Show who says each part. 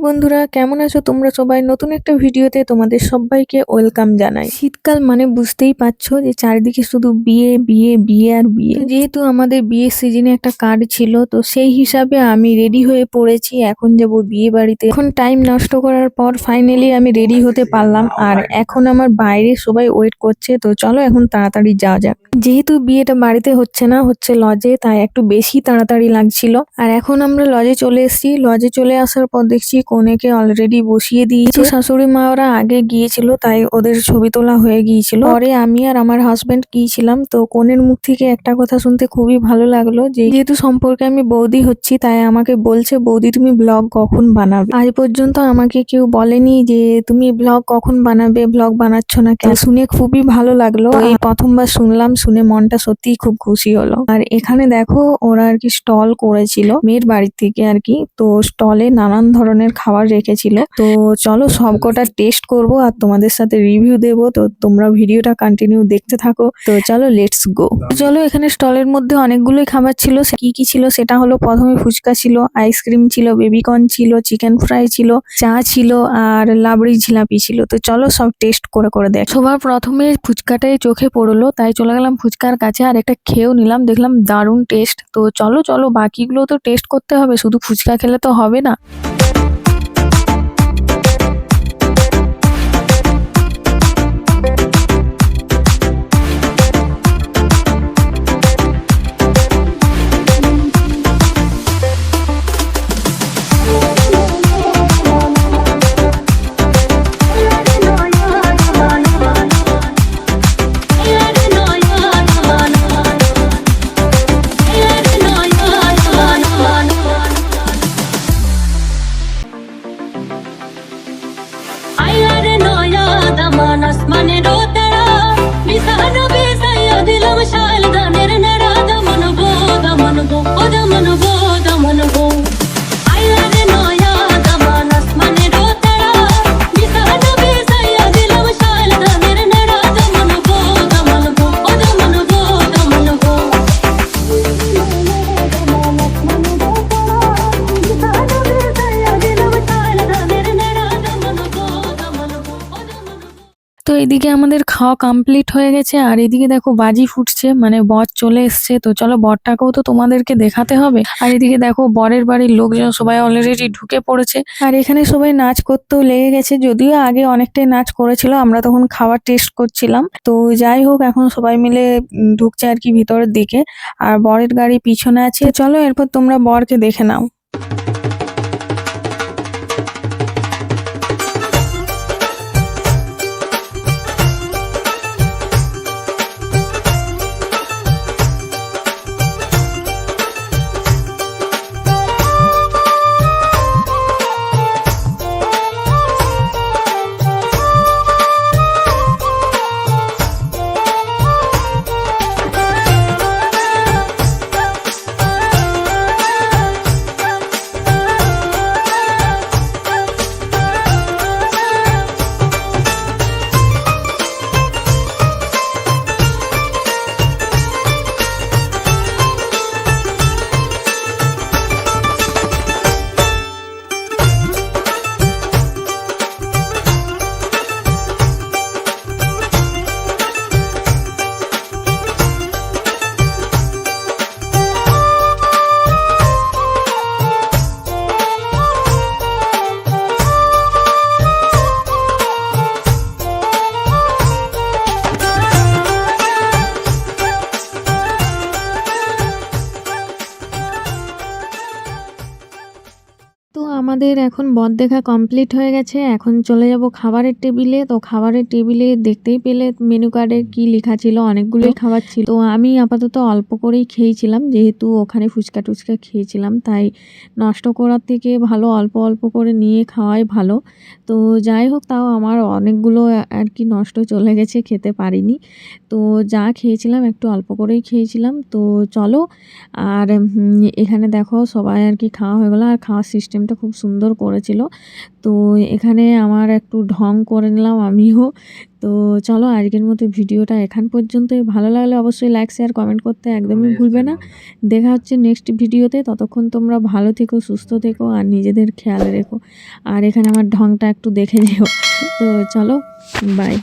Speaker 1: বন্ধুরা, কেমন আছো তোমরা সবাই? নতুন একটা ভিডিওতে তোমাদের সবাইকে ওয়েলকাম জানাই। শীতকাল মানে বুঝতেই পারছো যে চারিদিকে শুধু বিয়ে বিয়ে বিয়ে আর বিয়ে। তো যেহেতু আমাদের বিয়ের সিজনে একটা কার্ড ছিল, তো সেই হিসাবে আমি রেডি হয়ে পড়েছি। এখন যাব বিয়ে বাড়িতে। এখন টাইম নষ্ট করার পর ফাইনালি আমি রেডি হতে পারলাম, আর এখন আমার বাইরে সবাই ওয়েট করছে। তো চলো এখন তাড়াতাড়ি যাওয়া যাক। যেহেতু বিয়েটা বাড়িতে হচ্ছে না, হচ্ছে লজে, তাই একটু বেশি তাড়াতাড়ি লাগছিল। আর এখন আমরা লজে চলে এসেছি। লজে চলে আসার পর দেখছি কনেকে অলরেডি বসিয়ে দিয়েছে। শাশুড়ি মা ওরা আগে গিয়েছিল, তাই ওদের ছবি তোলা হয়ে গিয়েছিল। পরে আমি আর আমার হাজবেন্ড গিয়েছিলাম। তো কনের মুখ থেকে একটা কথা শুনতে খুবই ভালো লাগলো, যে যেহেতু সম্পর্কে আমি বৌদি হচ্ছি, তাই আমাকে বলছে, বৌদি তুমি ব্লগ কখন বানাবে? আজ পর্যন্ত আমাকে কেউ বলেনি যে তুমি ব্লগ কখন বানাবে, ব্লগ বানাচ্ছ না কেন। শুনে খুবই ভালো লাগলো। এই প্রথমবার শুনলাম, শুনে মনটা সত্যিই খুব খুশি হলো। আর এখানে দেখো ওরা আর কি স্টল করেছিল মেয়ের বাড়ি থেকে আর কি। তো স্টলে নানান ধরনের খাবার রেখেছিল। তো চলো সবকটা টেস্ট করব আর তোমাদের সাথে রিভিউ দেব। তো তোমরা ভিডিওটা কন্টিনিউ দেখতে থাকো। তো চলো লেটস গো। চলো, এখানে স্টলের মধ্যে অনেকগুলোই খাবার ছিল। কি কি ছিল সেটা হলো, প্রথমে ফুচকা ছিল, আইসক্রিম ছিল, বেবিকর্ন ছিল, চিকেন ফ্রাই ছিল, চা ছিল, আর লাবড়ি জিলাপি ছিল। তো চলো সব টেস্ট করে করে দেখ। সবার প্রথমে ফুচকাটাই চোখে পড়লো, তাই চলে গেলাম ফুচকার কাছে আর একটা খেয়েও নিলাম। দেখলাম দারুণ টেস্ট। তো চলো চলো বাকিগুলো তো টেস্ট করতে হবে, শুধু ফুচকা খেলে তো হবে না। তো এদিকে আমাদের খাওয়া কমপ্লিট হয়ে গেছে, আর এদিকে দেখো বাজি ফুটছে, মানে বর চলে এসছে। তো চলো বরটাকেও তো তোমাদেরকে দেখাতে হবে। আর এদিকে দেখো বরের বাড়ির লোকজন সবাই অলরেডি ঢুকে পড়েছে, আর এখানে সবাই নাচ করতেও লেগে গেছে। যদিও আগে অনেকটাই নাচ করেছিল, আমরা তখন খাবার টেস্ট করছিলাম। তো যাই হোক, এখন সবাই মিলে ঢুকছে আর কি ভিতরের দিকে, আর বরের গাড়ি পিছনে আছে। চলো এরপর তোমরা বরকে দেখে নাও। তো আমাদের এখন বর দেখা কমপ্লিট হয়ে গেছে। এখন চলে যাব খাবারের টেবিলে। তো খাবারের টেবিলে দেখতেই পেলে মেনু কার্ডে কি লেখা ছিল, অনেকগুলোই খাবার ছিল। তো আমি আপাতত অল্প করেই খেয়েছিলাম, যেহেতু ওখানে ফুচকা টুচকা খেয়েছিলাম, তাই নষ্ট করার থেকে ভালো অল্প অল্প করে নিয়ে খাওয়াই ভালো। তো যাই হোক, তাও আমার অনেকগুলো আর কি নষ্ট চলে গেছে, খেতে পারিনি। তো যা খেয়েছিলাম একটু অল্প করেই খেয়েছিলাম। তো চলো, আর এখানে দেখো সবাই আর কি খাওয়া হয়ে গেলো। আর খাওয়ার সিস্টেমটা খুব সুন্দর করেছিল। তো এখানে আমার একটু ঢং করে নিলাম আমিও। তো চলো আজকের মতো ভিডিওটা এখান পর্যন্তই। ভালো লাগলে অবশ্যই লাইক শেয়ার কমেন্ট করতে একদমই ভুলবে না। দেখা হচ্ছে নেক্সট ভিডিওতে। ততক্ষণ তোমরা ভালো থেকো, সুস্থ থেকো আর নিজেদের খেয়াল রেখো। আর এখানে আমার ঢংটা একটু দেখে যেও। তো চলো, বাই।